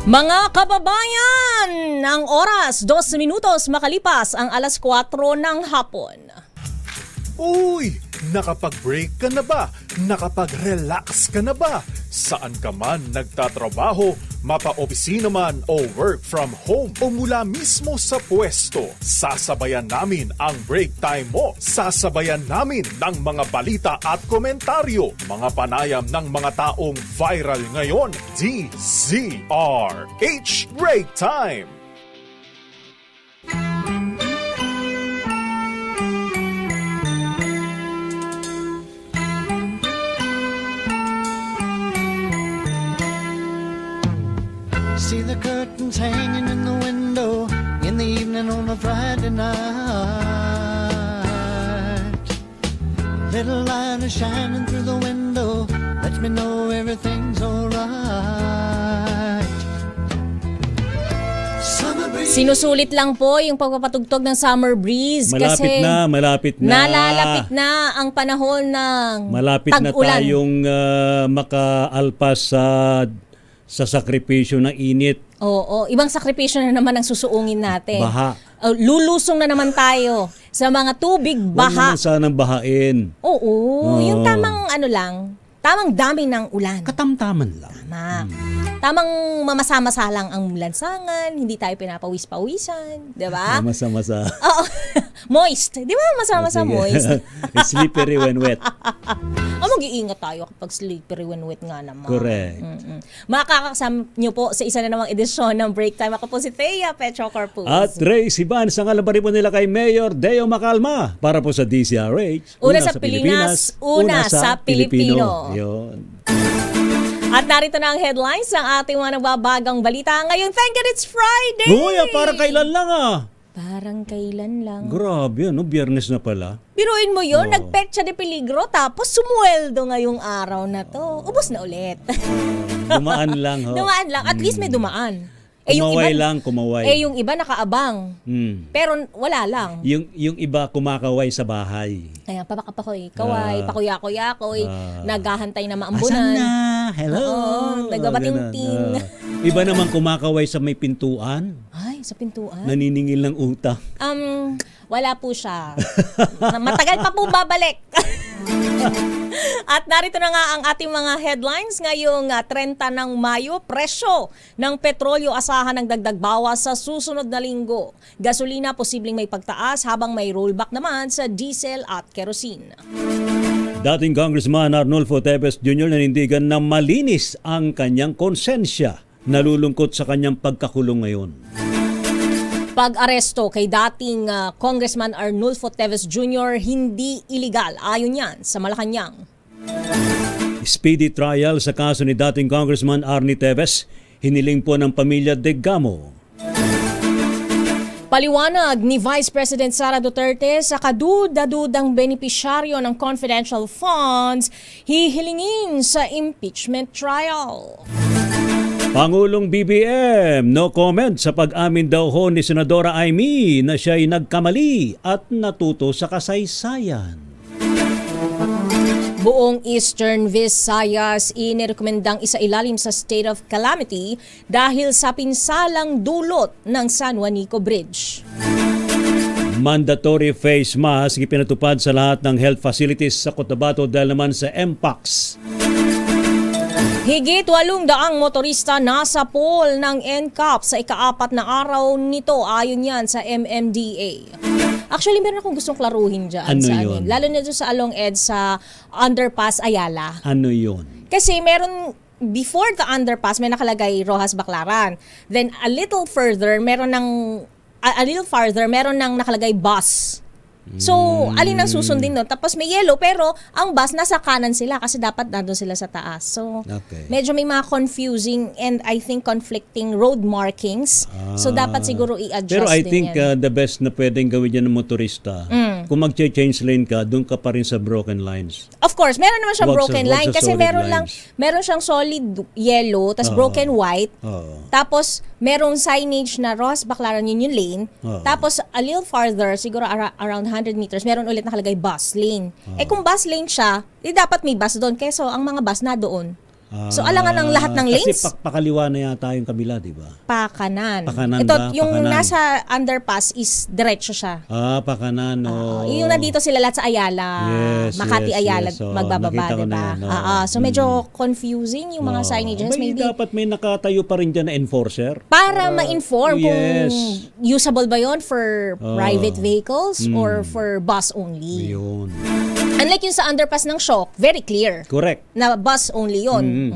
Mga kababayan, ang oras 2 minutos makalipas ang alas 4 ng hapon. Uy! Nakapag-break ka na ba? Nakapag-relax ka na ba? Saan ka man nagtatrabaho, mapa-opisina man o work from home o mula mismo sa pwesto, sasabayan namin ang break time mo. Sasabayan namin ng mga balita at komentaryo, mga panayam ng mga taong viral ngayon. DZRH Break Time! See the curtains hanging in the window in the evening on a Friday night. Little light is shining through the window, lets me know everything's alright. Sinusulit lang po yung pagpapatugtog ng Summer Breeze kasi malapit na. Nalalapit na ang panahon ng malapit tag-ulan. Na tayong makaalpas sa sakripisyo ng init. Oo, ibang sakripisyo na naman ang susuungin natin. Baha. Lulusong na naman tayo sa mga tubig baha. Huwag naman sanang bahain. Oo, yung tamang tamang dami ng ulan. Katamtaman lang. Tama. Tamang mamasa-masa lang ang lansangan, hindi tayo pinapawis-pawisan, di ba? Mamasa-masa. Oo. Moist. Di ba mamasa-masa moist? Slippery when wet. Mag-iingat tayo kapag slippery when wet nga naman. Correct. Makakasama nyo po sa isa na namang edisyon ng Break Time. Ako po si Thea Petro Corpus. At Ray Siban, sa ngalabarin po nila kay Mayor Deo Macalma para po sa DZRH. Una sa Pilipinas, una sa Pilipino. Yun. At narito na ang headlines ng ating mga nagbabagang balita ngayon. Thank God it's Friday! Uy, parang kailan lang Parang kailan lang. Grabe, Biyernes na pala. Biruin mo yun, nagpetsa de peligro tapos sumuweldo ngayong araw na to. Ubus na ulit. Dumaan lang. Dumaan lang. At least may dumaan. Kumaway. Yung iba nakaabang. Pero wala lang. Yung iba kumakaway sa bahay. Kaya papakoy, pakuya-kuya-koy, naghahantay na maambunan. Asan na? Hello. Nagbabating-ting. Iba naman kumakaway sa may pintuan. Ay, sa pintuan? Naniningil ng utang. Wala po siya. Matagal pa po babalik. At narito na nga ang ating mga headlines ngayong 30 ng Mayo. Presyo ng petrolyo asahan ng dagdag bawas sa susunod na linggo. Gasolina posibleng may pagtaas habang may rollback naman sa diesel at kerosene. Dating Congressman Arnulfo Teves Jr. nanindigan na malinis ang kanyang konsensya. Nalulungkot sa kanyang pagkakulong ngayon. Pag-aresto kay dating Congressman Arnulfo Teves Jr. hindi iligal ayon yan sa Malacanang. Speedy trial sa kaso ni dating Congressman Arnie Teves, hiniling po ng pamilya Degamo. Paliwanag ni Vice President Sara Duterte sa kaduda-dudang benepisyaryo ng confidential funds hihilingin sa impeachment trial. Pangulong BBM, no comment sa pag-amin daw ho ni Senadora Amy na siya'y nagkamali at natuto sa kasaysayan. Buong Eastern Visayas inirekomendang isailalim sa state of calamity dahil sa pinsalang dulot ng San Juanico Bridge. Mandatory face mask ipinatupad sa lahat ng health facilities sa Cotabato dahil naman sa MPAX. Higit 800 motorista nasa pool ng NCAP sa ika-4 na araw nito ayon yan sa MMDA. Actually, meron akong gustong klaruhin dyan. Ano yun? Lalo na doon sa Along Ed sa Underpass Ayala. Ano yun? Kasi meron, before the underpass, may nakalagay Rojas Baclaran. Then a little farther, meron nang nakalagay bus. So, alin ang susundin doon? Tapos may yellow, pero ang bus nasa kanan sila kasi dapat nandun sila sa taas. So, medyo may mga confusing and I think conflicting road markings. So, dapat siguro i-adjust din yan. Pero I think the best na pwedeng gawin yan ng motorista, kung mag-change lane ka, doon ka pa rin sa broken lines. Of course, meron naman siyang broken line kasi meron siyang solid yellow, tapos broken white. Tapos, merong signage na Rojas Baclaran yun yung lane. Tapos, a little farther, siguro around 100 meters, meron ulit nakalagay bus lane. Kung bus lane siya, dapat may bus doon. Kaya ang mga bus na doon. So alangan ang lahat ng lanes. Kasi pakaliwa na yata yung kabila, di ba? Pakanan. Pakanan Ito, ba? yung Pakanan. nasa underpass is diretso siya. Pakanan. Yung nandito sila lahat sa Ayala, Yes, Makati yes, Ayala, yes. So, magbababa, nakita ko diba? na yan, So medyo confusing yung mga signages. Maybe Maybe dapat may nakatayo pa rin dyan na enforcer. para ma-inform yes. kung usable ba yon for private vehicles or for bus only. Yun. Unlike yung sa underpass ng Shock, very clear Correct. na bus only yon.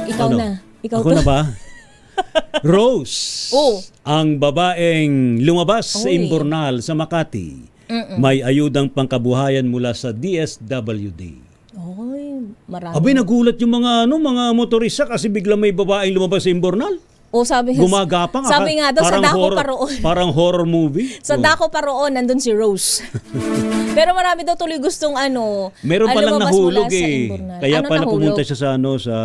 Ikaw Ano? na. Ikaw Ako to. na ba? Rose, ang babaeng lumabas sa Imbornal sa Makati, may ayudang pangkabuhayan mula sa DSWD. Oy, marami. Abay, nagulat yung mga motorista kasi bigla may babaeng lumabas sa Imbornal. Sabi Gumagapang. Sabi nga daw sa Dako pa roon. Parang horror movie. Sa Dako pa roon, nandun si Rose. Pero marami daw tuloy gustong Meron palang lumabas nahulog mula sa Imbornal. Kaya pala nahulog? pumunta siya sa sa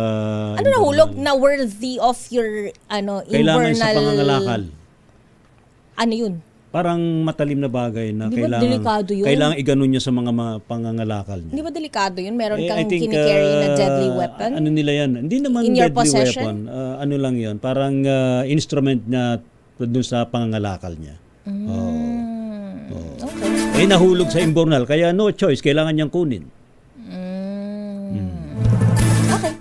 Ano nahulog na worthy of your kailangan Imbornal? sa pangangalakal. Ano yun? Parang matalim na bagay na Di ba delikado yun? kailangan iganon niya sa mga pangangalakal niya. Hindi ba delikado yun? Meron I kang think, kinicarry na deadly weapon? Ano nila yan? Hindi naman In your deadly possession? weapon. Ano lang yan? Parang instrument niya dun sa pangangalakal niya. Okay. Nahulog sa Imbornal. Kaya no choice. Kailangan niyang kunin. Okay.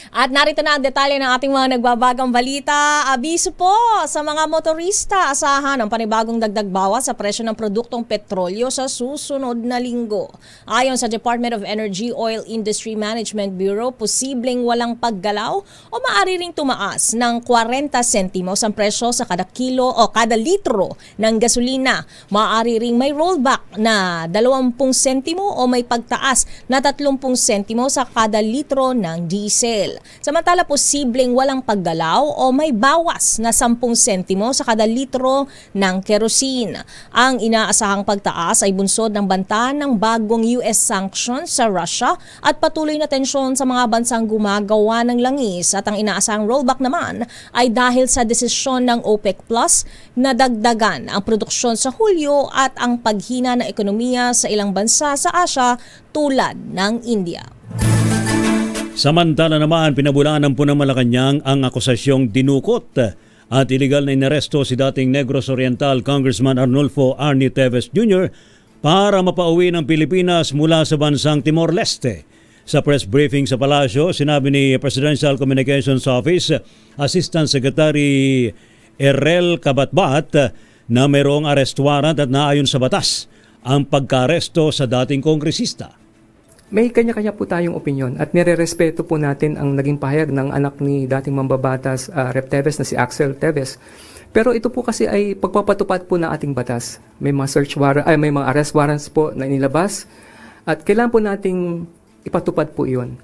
At narito na ang detalye ng ating mga nagbabagang balita. Abiso po sa mga motorista, asahan ang panibagong dagdag bawas sa presyo ng produktong petrolyo sa susunod na linggo. Ayon sa Department of Energy Oil Industry Management Bureau, posibleng walang paggalaw o maaari ring tumaas ng 40 sentimos ang presyo sa kada kilo o kada litro ng gasolina. Maaari ring may rollback na 20 sentimo o may pagtaas na 30 sentimo sa kada litro ng diesel. Samantala, posibleng walang paggalaw o may bawas na 10 sentimo sa kada litro ng kerosene. Ang inaasahang pagtaas ay bunsod ng banta ng bagong US sanctions sa Russia at patuloy na tensyon sa mga bansang gumagawa ng langis. At ang inaasahang rollback naman ay dahil sa desisyon ng OPEC Plus na dagdagan ang produksyon sa Hulyo at ang paghina ng ekonomiya sa ilang bansa sa Asia tulad ng India. Samantala naman, pinabulaan ng Punang Malacanang ang akusasyong dinukot at iligal na inaresto si dating Negros Oriental Congressman Arnulfo Arnie Teves Jr. para mapauwi ng Pilipinas mula sa bansang Timor-Leste. Sa press briefing sa Palasyo, sinabi ni Presidential Communications Office Assistant Secretary Errel Cabatbat na mayroong arrest warrant at naayon sa batas ang pagka-aresto sa dating kongresista. May kanya-kanya po tayong opinyon at nire-respeto po natin ang naging pahayag ng anak ni dating mambabatas Rep. Teves na si Axel Teves. Pero ito po kasi ay pagpapatupad po ng ating batas. May mga search warrant, may mga arrest warrants po na inilabas at kailangan po nating ipatupad po iyon.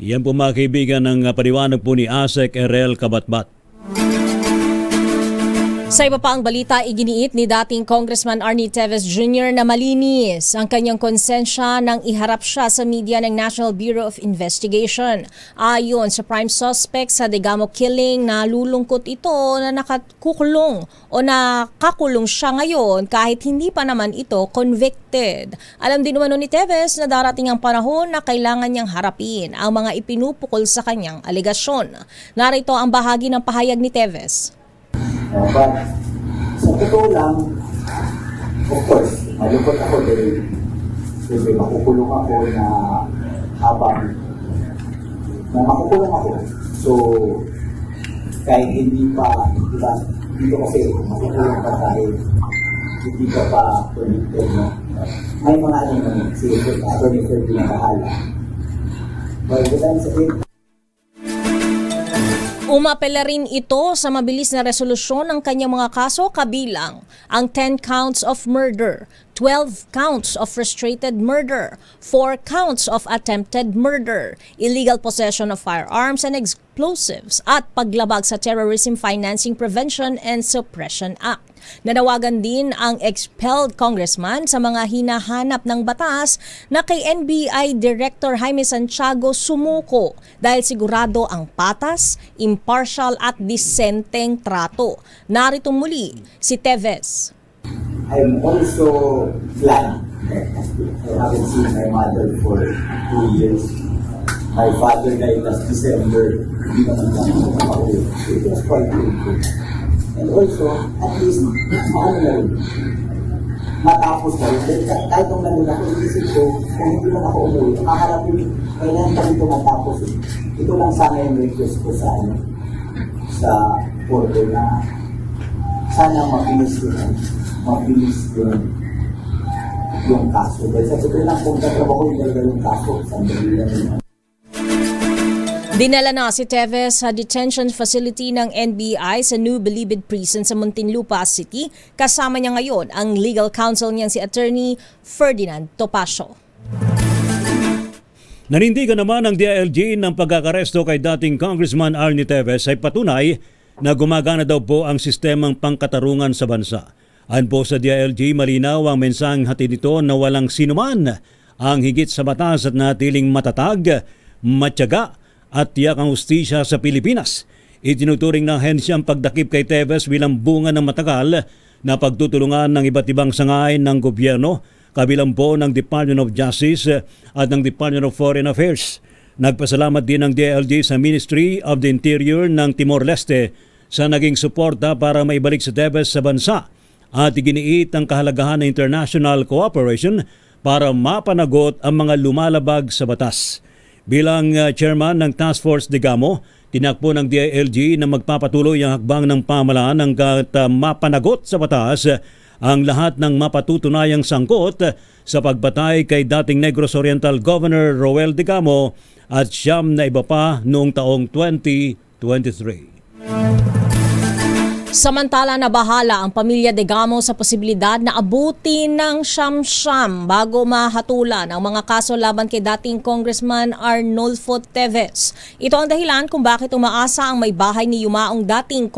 Yan po mga kaibigan ng paliwanag po ni ASEC Errel Cabatbat. Sa iba pa ang balita, iginiit ni dating Congressman Arnie Teves Jr. na malinis ang kanyang konsensya nang iharap siya sa media ng National Bureau of Investigation. Ayon sa prime suspect sa Degamo killing, nalulungkot ito na nakakulong o nakakulong siya ngayon kahit hindi pa naman ito convicted. Alam din naman ni Teves na darating ang panahon na kailangan niyang harapin ang mga ipinupukol sa kanyang alegasyon. Narito ang bahagi ng pahayag ni Teves. But sa totoo lang, of course, malungkot ako dahil makukulong ako na habang makukulong ako. So, kahit hindi pa, diba, dito kasi makukulong ka dahil hindi ka pa convicted, no? May mga ano naman, sige, attorney Ferdy na bahala. But what I'm saying, Umapela rin ito sa mabilis na resolusyon ng kanyang mga kaso kabilang ang 10 counts of murder, 12 counts of frustrated murder, 4 counts of attempted murder, illegal possession of firearms and explosives at paglabag sa Terrorism Financing Prevention and Suppression Act. Nanawagan din ang expelled congressman sa mga hinahanap ng batas na kay NBI Director Jaime Santiago sumuko dahil sigurado ang patas, impartial at disenteng trato. Narito muli si Teves. I'm also planning. I haven't seen my mother for 2 years. My father died last December. Hindi naman lang ako. It was quite painful. And also, at least, maano na rin. Matapos na rin. Kahit nung nanoon ako, inisip ko, kung hindi man ako umuwi, makaharapin, kailangan pa rin matapos. Ito lang sana yung request ko sa Porto na sana mabilis yung kaso. Dahil sa totoo lang, kung katrabaho yung kaso, sandali lang yun. Dinala na si Teves sa detention facility ng NBI sa New Bilibid Prison sa Muntinlupa City. Kasama niya ngayon ang legal counsel niyang si Attorney Ferdinand Topacio. Nanindigan naman ng DILG ng pagkakaresto kay dating Congressman Arnie Teves ay patunay na gumagana daw po ang sistemang pangkatarungan sa bansa. Ayon po sa DILG, malinaw ang mensaheng hatid nito na walang sinuman ang higit sa batas at natiling matatag, matyaga at tiyak ang hustisya sa Pilipinas. Itinuturing ng ahensya ang pagdakip kay Teves bilang bunga ng matagal na pagtutulungan ng iba't ibang sangay ng gobyerno, kabilang po ng Department of Justice at ng Department of Foreign Affairs. Nagpasalamat din ng DILG sa Ministry of the Interior ng Timor-Leste sa naging suporta para maibalik si Teves sa bansa at iginiit ang kahalagahan ng international cooperation para mapanagot ang mga lumalabag sa batas. Bilang chairman ng Task Force Digamo, tinakbo ng DILG na magpapatuloy ang hakbang ng pamahalaan hanggat mapanagot sa batas ang lahat ng mapatutunayang sangkot sa pagbatay kay dating Negros Oriental Governor Roel Digamo at siyam na iba pa noong taong 2023. Samantala, nabahala ang pamilya Digamo sa posibilidad na abutin ng siyam-siyam bago mahatulan ang mga kaso laban kay dating Congressman Arnulfo Teves. Ito ang dahilan kung bakit umaasa ang may bahay ni yumaong dating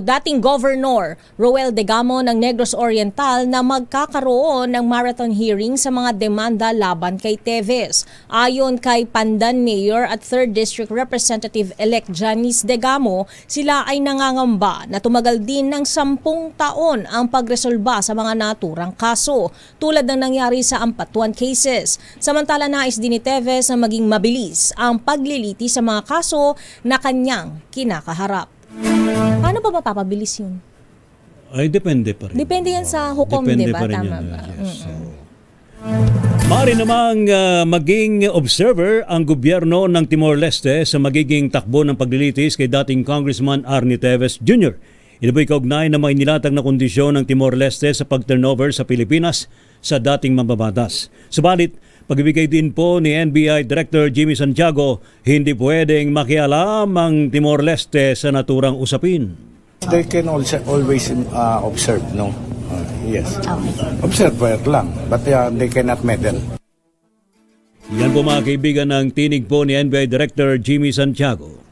dating Governor Roel Digamo ng Negros Oriental na magkakaroon ng marathon hearing sa mga demanda laban kay Teves. Ayon kay Pandan Mayor at 3rd District Representative-elect Janice Digamo, sila ay nangangamba na tumagal din ng 10 taon ang pagresolba sa mga naturang kaso, tulad ng nangyari sa Ampatuan cases. Samantala, nais din ni Teves na maging mabilis ang pagliliti sa mga kaso na kanyang kinakaharap. Paano ba mapapabilis yun? Ay, depende pa rin. Depende yan sa hukom, di ba? Tama ba? Yes. Maaari namang maging observer ang gobyerno ng Timor-Leste sa magiging takbo ng paglilitis kay dating Congressman Arnie Teves Jr. Ito po'y kaugnay na may nilatag na kondisyon ng Timor-Leste sa pag-turnover sa Pilipinas sa dating mambabatas. Subalit, pagbibigay din po ni NBI Director Jimmy Santiago, hindi pwedeng makialam ang Timor-Leste sa naturang usapin. They can also always observe, no? Yes. Observer lang, but they cannot meddle. Yan po mga kaibigan ng tinig po ni NBI Director Jimmy Santiago.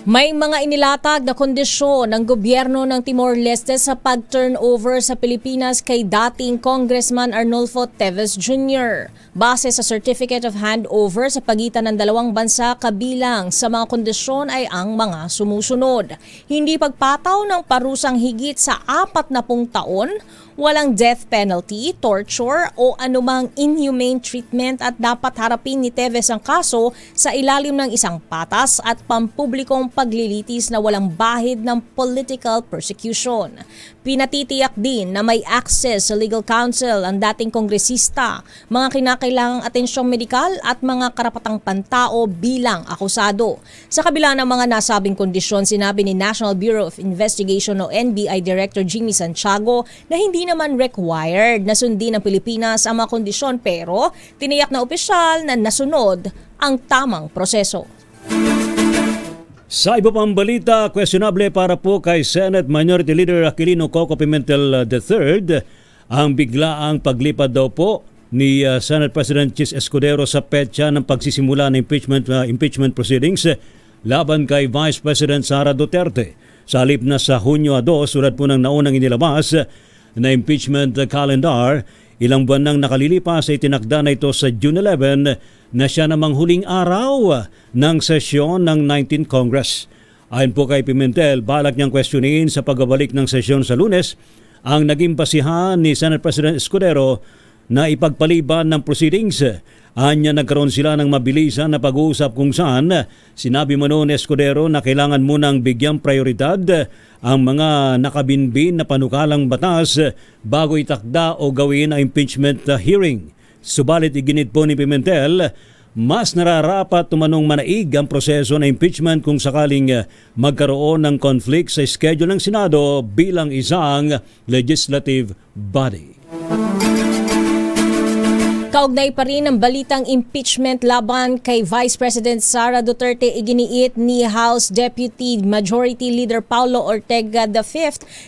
May mga inilatag na kondisyon ng gobyerno ng Timor-Leste sa pag-turnover sa Pilipinas kay dating Congressman Arnulfo Teves Jr. Base sa Certificate of Handover sa pagitan ng dalawang bansa, kabilang sa mga kondisyon ay ang mga sumusunod. Hindi pagpataw ng parusang higit sa 40 taon, walang death penalty, torture o anumang inhumane treatment at dapat harapin ni Teves ang kaso sa ilalim ng isang patas at pampublikong paglilitis na walang bahid ng political persecution. Pinatitiyak din na may access sa legal counsel ang dating kongresista, mga kinakailangang atensyong medikal at mga karapatang pantao bilang akusado. Sa kabila ng mga nasabing kondisyon, sinabi ni National Bureau of Investigation o NBI Director Jimmy Santiago na hindi naman required na sundin ng Pilipinas ang mga kondisyon, pero tiniyak na opisyal na nasunod ang tamang proseso. Sa iba pang balita, questionable para po kay Senate Minority Leader Aquilino Coco Pimentel III ang biglaang paglipad daw po ni Senate President Chis Escudero sa petsa ng pagsisimula ng impeachment proceedings laban kay Vice President Sara Duterte. Sa halip na sa Hunyo 2, sulat po ng naunang inilabas na impeachment calendar, ilang buwan nang nakalilipas ay tinakda na ito sa June 11 na siya namang huling araw ng sesyon ng 19th Congress. Ayon po kay Pimentel, balak niyang questionin sa pagbabalik ng sesyon sa Lunes ang naging basihan ni Senate President Escudero na ipagpaliban ng proceedings. Anya nagkaroon sila ng mabilisan na pag-uusap kung saan sinabi mo noon Escudero na kailangan munang bigyang prioridad ang mga nakabinbin na panukalang batas bago itakda o gawin ang impeachment hearing. Subalit iginit po ni Pimentel, mas nararapat tumanong manaig ang proseso ng impeachment kung sakaling magkaroon ng conflict sa schedule ng Senado bilang isang legislative body. Kaugnay pa rin ang balitang impeachment laban kay Vice President Sara Duterte, iginiit ni House Deputy Majority Leader Paulo Ortega V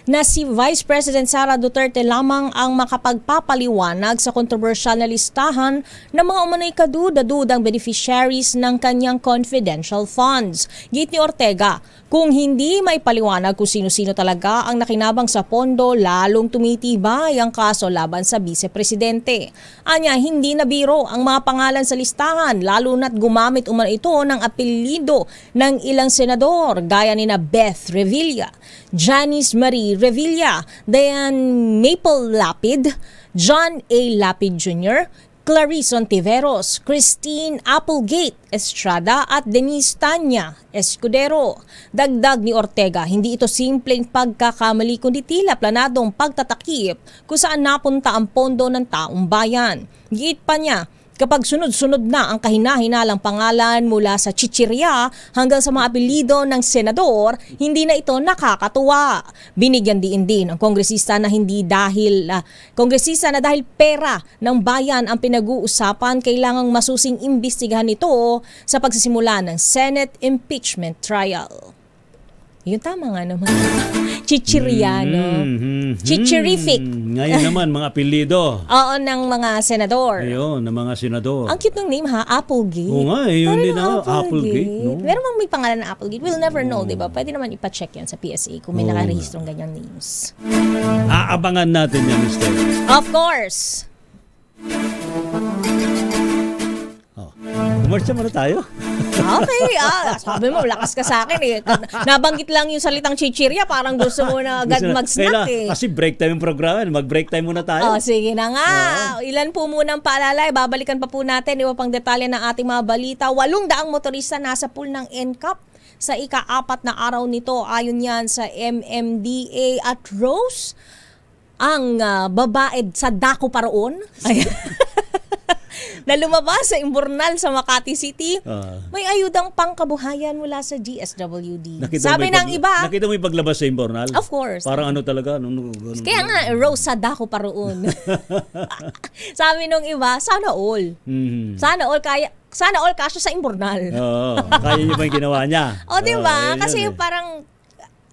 na si Vice President Sara Duterte lamang ang makapagpapaliwanag sa kontrobersyal na listahan ng mga umano'y kaduda-dudang beneficiaries ng kanyang confidential funds. Git ni Ortega, kung hindi may paliwanag kung sino-sino talaga ang nakinabang sa pondo, lalong tumitibay ang kaso laban sa Vice-Presidente. Anya, hindi na biro ang mga pangalan sa listahan, lalo na't gumamit umano ito ng apelyido ng ilang senador gaya ni na Beth Revilla, Janice Marie Revilla, Diane Maple Lapid, John A. Lapid Jr., Clarice Ontiveros, Christine Applegate Estrada at Denise Tanya Escudero. Dagdag ni Ortega, hindi ito simpleng pagkakamali kundi tila planadong pagtatakip kung saan napunta ang pondo ng taong bayan. Giit pa niya, kapag sunod-sunod na ang kahina-hinalang pangalan mula sa chichirya hanggang sa mga apelyido ng senador, hindi na ito nakakatuwa. Binigyan din ang kongresista na dahil pera ng bayan ang pinag-uusapan, kailangang masusing imbestigahan ito sa pagsisimula ng Senate impeachment trial. Yun tama nga naman. Chichiriano. Chichirific. Ngayon naman, mga apelyido. Oo, ng mga senador. Ayun, ng mga senador. Ang cute ng name ha, Applegate. Oo nga, yun din na, Applegate. No? Meron bang may pangalan na Applegate? We'll never know, di ba? Pwede naman ipacheck yan sa PSA kung may nakarehistrong ganyang names. Aabangan natin yan, Mr. Of course. Umarsya muna tayo. Okay, sabi mo, lakas ka sa akin eh. Nabanggit lang yung salitang chichirya, parang gusto mo na agad mag-snack eh. Kasi break time yung programa, mag-break time muna tayo. Sige na nga. Ilan po muna ang paalala, babalikan pa po natin iba pang detalye ng ating mga balita. 800 motorista nasa pool ng NCAP sa ika-4 na araw nito. Ayon yan sa MMDA at Rose, ang babae sa dako paroon. Na lumabas sa imburnal sa Makati City, may ayudang pangkabuhayan mula sa GSWD. Sabi ng iba... Nakita mo yung paglabas sa imburnal? Of course. Parang ano talaga? Kaya nga, Rose sa dako paroon. Sabi nung iba, sana all. Sana all kasya sa imburnal. Kaya niyo ba yung ginawa niya? Diba? Kasi parang...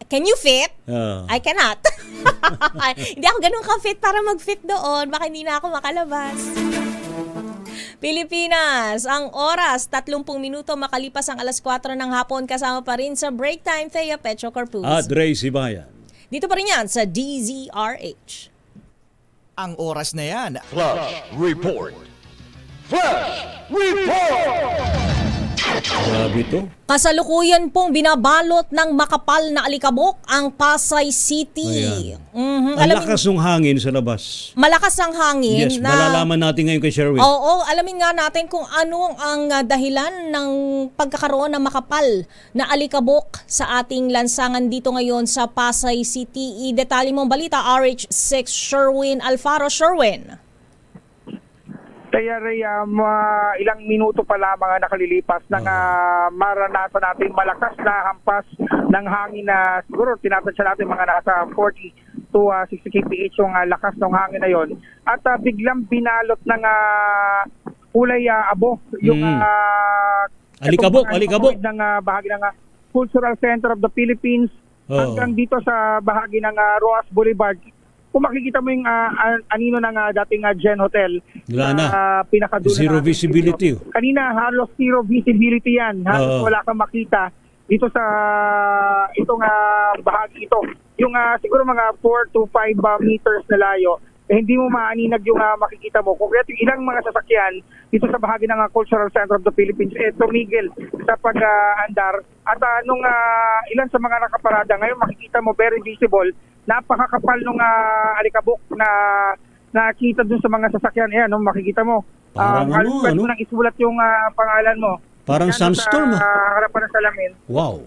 Can you fit? I cannot. Hindi ako ganun ka-fit para mag-fit doon. Baka hindi na ako makalabas. Pilipinas, ang oras, 30 minuto makalipas ang alas 4 ng hapon, kasama pa rin sa Break Time, Thea Petro Corpus. At Ray Sibayan. Dito pa rin yan sa DZRH. Ang oras na yan. Flash Report. Flash Report! Grabe ito. Kasalukuyan pong binabalot ng makapal na alikabok ang Pasay City. Ang lakas ng hangin sa labas. Malakas ang hangin. Yes, malalaman natin ngayon kay Sherwin. Oo, alamin nga natin kung ano ang dahilan ng pagkakaroon ng makapal na alikabok sa ating lansangan dito ngayon sa Pasay City. Detalye mong balita, RH6 Sherwin Alfaro. Sherwin. Kaya ilang minuto pa lamang nakalilipas nang maranasan natin malakas na hampas ng hangin na siguro tinatansya natin mga nasa 40 to 60 kph yung lakas ng hangin na yon. At biglang binalot ng kulay abo yung alikabok ng bahagi ng Cultural Center of the Philippines hanggang dito sa bahagi ng Roas Boulevard. Kung makikita mo yung anino ng dating Gen Hotel, pinakadulo zero visibility. Kanina halos zero visibility yan. Halos wala kang makita dito sa itong bahagi ito. Yung siguro mga 4 to 5 meters na layo hindi mo maaninag yung makikita mo. Kung yung ilang mga sasakyan dito sa bahagi ng Cultural Center of the Philippines, tumigil sa pag-andar. At nung ilan sa mga nakaparada, ngayon makikita mo very visible, napakakapal nung alikabok na nakita dun sa mga sasakyan. Ayan, makikita mo. Parang Pwede mo nang isulat yung pangalan mo. Parang sandstorm. Sa harapan ng salamin. Wow.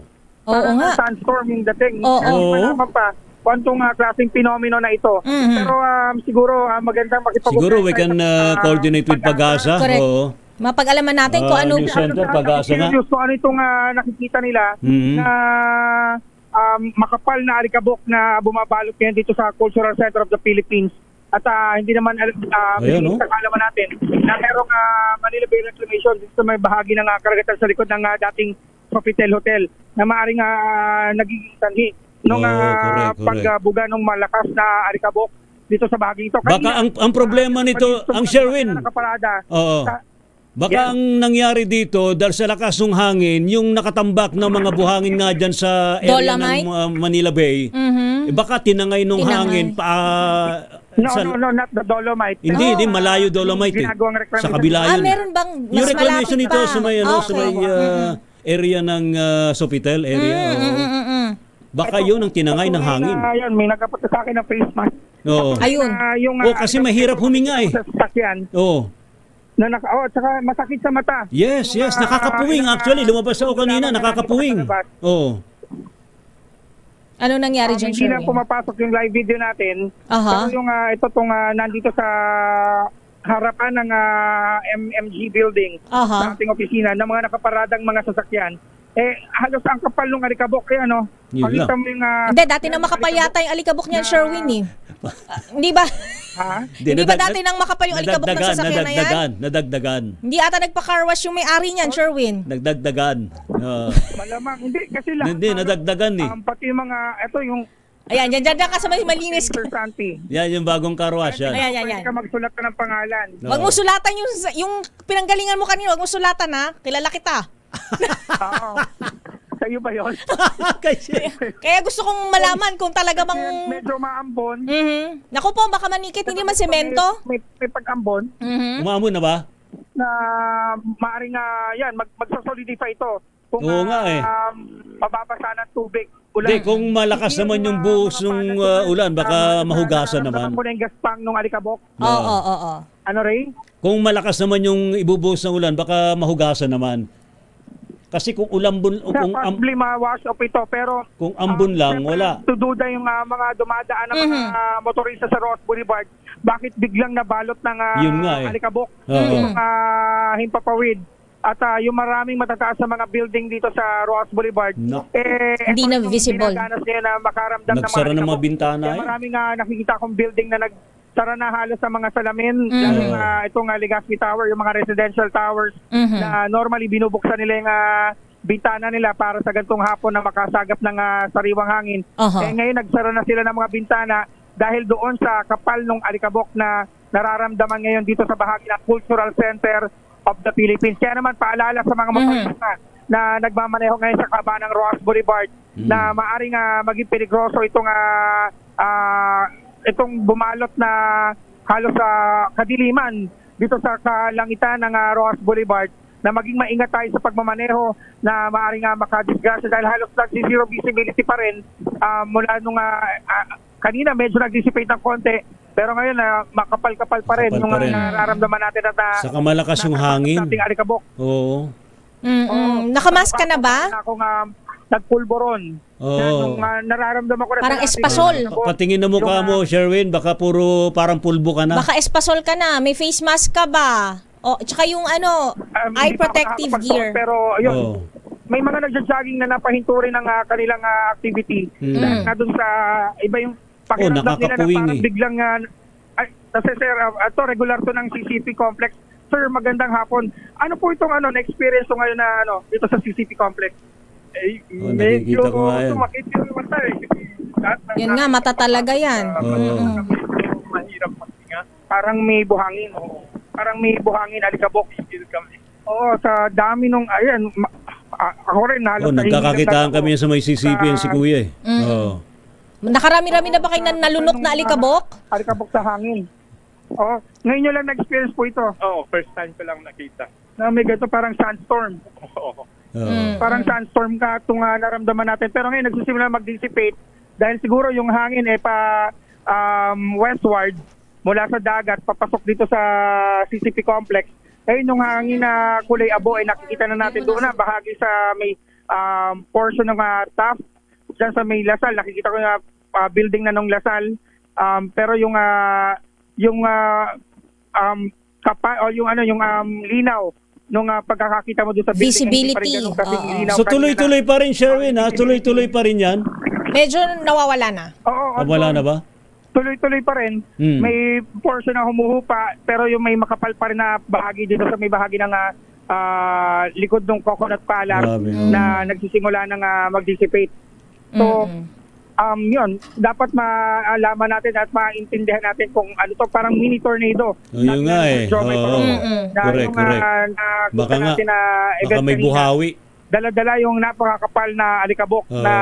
Oo nga. Sandstorm yung dating. Oo. Malaman pa kung itong klaseng fenomeno na ito. Pero siguro magandang makipag-ugnayan. Siguro we can coordinate with Pag-asa. Correct. Oo. Mapag-alaman natin kung ano. News Center, Pag-asa nga. Kung ano itong nakikita nila na makapal na alikabok na bumabalot ngayon dito sa Cultural Center of the Philippines. At hindi naman sa kaalaman natin na merong Manila Bay Reclamation dito sa may bahagi ng karagatan sa likod ng dating Sofitel Hotel na maaaring nagiging sanhi nung pagbuga ng malakas na alikabok dito sa bahagi ito. Baka ang problema nito, ang Sherwin. Oo. Baka ang nangyari dito dahil sa lakas ng hangin, yung nakatambak ng mga buhangin nga dyan sa area ng Manila Bay, baka tinangay ng hangin No, not the Dolomite. Hindi, malayo Dolomite. Sa kabila yun. Meron bang mas yung reclamation nito sa may, sa may area ng Sofitel area. Baka yun ang tinangay ng hangin. May nagkapunta sa akin ng face mask. Oo. Ayun. Kasi mahirap huminga eh. Oo. Tsaka masakit sa mata. Yes, nakakapuwing actually. Lumabas ako kanina, nakakapuwing. Oo. Ano nangyari dyan, Hindi na pumapasok yung live video natin. Pero yung nandito sa harapan ng MMG building, sa ating opisina, ng mga nakaparadang mga sasakyan, halos ang kapal ng alikabok. Pakita mo yung... Hindi, dati na makapal yata yung alikabok niyan, Sherwin eh. Hindi ba? Hindi ba dati nang makapal yung alikabok ng sasakyan na yan? Nadagdagan. Hindi ata nagpa-carwash yung may-ari niyan, Sherwin. Nagdagdagan. Malamang, hindi. Kasi lang. Hindi, nadagdagan eh. Pati yung mga, ito yung... Ayan, dyan ka sa may malinis. Yan, yung bagong carwash yan. Ayan. Pwede ka magsulat ka ng pangalan. Wag mo sulatan yung pinanggalingan mo kanina. Wag mo sulatan ha. Kilala kita. Oo. Sa'yo ba yun? Kaya gusto kong malaman kung talaga bang... Medyo maambon. Naku po, baka manikit, hindi man semento. May pag-ambon. Umaamon na ba? Na maaaring magsasolidify ito. Kung mababasa ng tubig. Hindi, kung malakas naman yung buhos ng ulan, baka mahugasan naman. Naman mo na yung gaspang ng alikabok. Oo. Ano, Ray? Kung malakas naman yung ibubuhos ng ulan, baka mahugasan naman. Kasi kung ulambon possibly ma-wash off ito, pero kung ambon lang, wala. Tududa yung mga dumadaan ng mga motorista sa Ross Boulevard. Bakit biglang nabalot ng alikabok? Yung himpapawid. At yung maraming matataas na mga building dito sa Ross Boulevard, hindi na visible. Na makaramdam nagsara ng mga bintana. Maraming nakikita kong building na nagsara na halos sa mga salamin. Itong Legazpi Tower, yung mga residential towers na normally binubuksan nila yung bintana nila para sa gantong hapon na makasagap ng sariwang hangin. Ngayon nagsara na sila ng mga bintana dahil doon sa kapal ng alikabok na nararamdaman ngayon dito sa bahagi ng Cultural Center of the Philippines. Kaya naman paalala sa mga motorista na nagmamaneho ngayon sa kaba ng Ross Boulevard na maaring maging peligroso itong bumalot na halos sa kadiliman dito sa kalangitan ng Ross Boulevard, na maging maingat tayo sa pagmamaneho na maaring makadisgrasya dahil halos zero visibility pa rin mula nung kanina medyo nag-dissipate ng konti. Pero ngayon, makapal-kapal pa rin yung nararamdaman natin at saka malakas yung hangin. Sa alikabok. Oo. Nakamask ka na ba? Akong nagpulboron. Nung nararamdaman ko na parang espasol. Patingin na mukha mo, Sherwin, baka puro parang pulbo ka na. Baka espasol ka na. May face mask ka ba? Tsaka yung eye protective gear. Pero yun, may mga nagja-jogging na napahinto rin ng kanilang activity. Na dun sa iba yung pakiramdam nila na parang biglang sir, ito regular to ng CCP complex. Sir, magandang hapon. Ano po itong na-experience ko ngayon na dito sa CCP complex? Nakikita ko nga yan. Sumakit yung mata Yun nga, mata talaga yan. Mahirap magtinga. Parang may buhangin. Parang may buhangin, alikabok. Sa dami nung, ako rin. Nagkakakitaan kami sa may CCP yan si Kuya eh. Nakarami-rami na ba kayo na nalunok na alikabok? Alikabok sa hangin. Oo. Ngayon nyo lang na-experience po ito. Oo, first time ko lang nakita. Na may ganito parang sandstorm. Oo. Parang sandstorm ka itong naramdaman natin. Pero ngayon nagsisimula mag-dissipate dahil siguro yung hangin westward mula sa dagat papasok dito sa CCP complex. Ayun yung hangin na kulay abo ay nakikita na natin doon na bahagi sa may portion ng TAF. Diyan sa may Lasal, nakikita ko na building na ng Lasal. Pero yung linaw nung pagkakakita mo doon sa building, visibility. So tuloy-tuloy pa rin, Sherwin, ha? Tuloy-tuloy pa rin yan? Medyo nawawala na. Oo. Nawala na ba? Tuloy-tuloy pa rin. May portion na humuhupa, pero yung may makapal pa rin na bahagi dito sa may bahagi ng likod ng coconut palm na nagsisimula ng mag-dissipate. So, yun, dapat maalaman natin at maintindihan natin kung ano to, parang mini tornado. Yun nga eh. Correct. Baka nga, baka may buhawi. Dala-dala yung napakakapal na alikabok na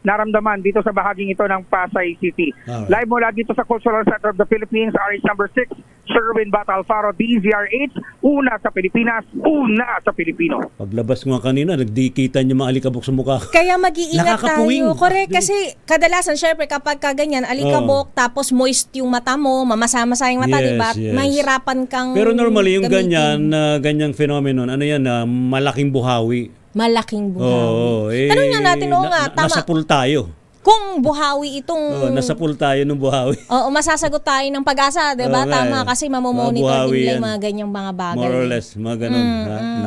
naramdaman dito sa bahaging ito ng Pasay City. Live mula dito sa Cultural Center of the Philippines, RH number 6, Sherwin Bata Alfaro, DZRH, una sa Pilipinas, una sa Pilipino. Paglabas nga kanina, nagdikitan yung mga alikabok sa mukha. Kaya mag-iingat tayo. Correct, kasi kadalasan, syempre, kapag kaganyan, alikabok, tapos moist yung mata mo, mamasa-masa yung mata, diba? Mahirapan kang pero normally, yung gamitin. ganyang phenomenon, ano yan, malaking buhawi. Malaking buhawi. Tanong nga natin, tama. Nasapul tayo. Kung buhawi itong... nasapul tayo ng buhawi. Oo, masasagot tayo ng Pag-asa, diba? Tama, kasi mamomonitor din nila yung mga ganyang mga bagay. More or less, mga ganun.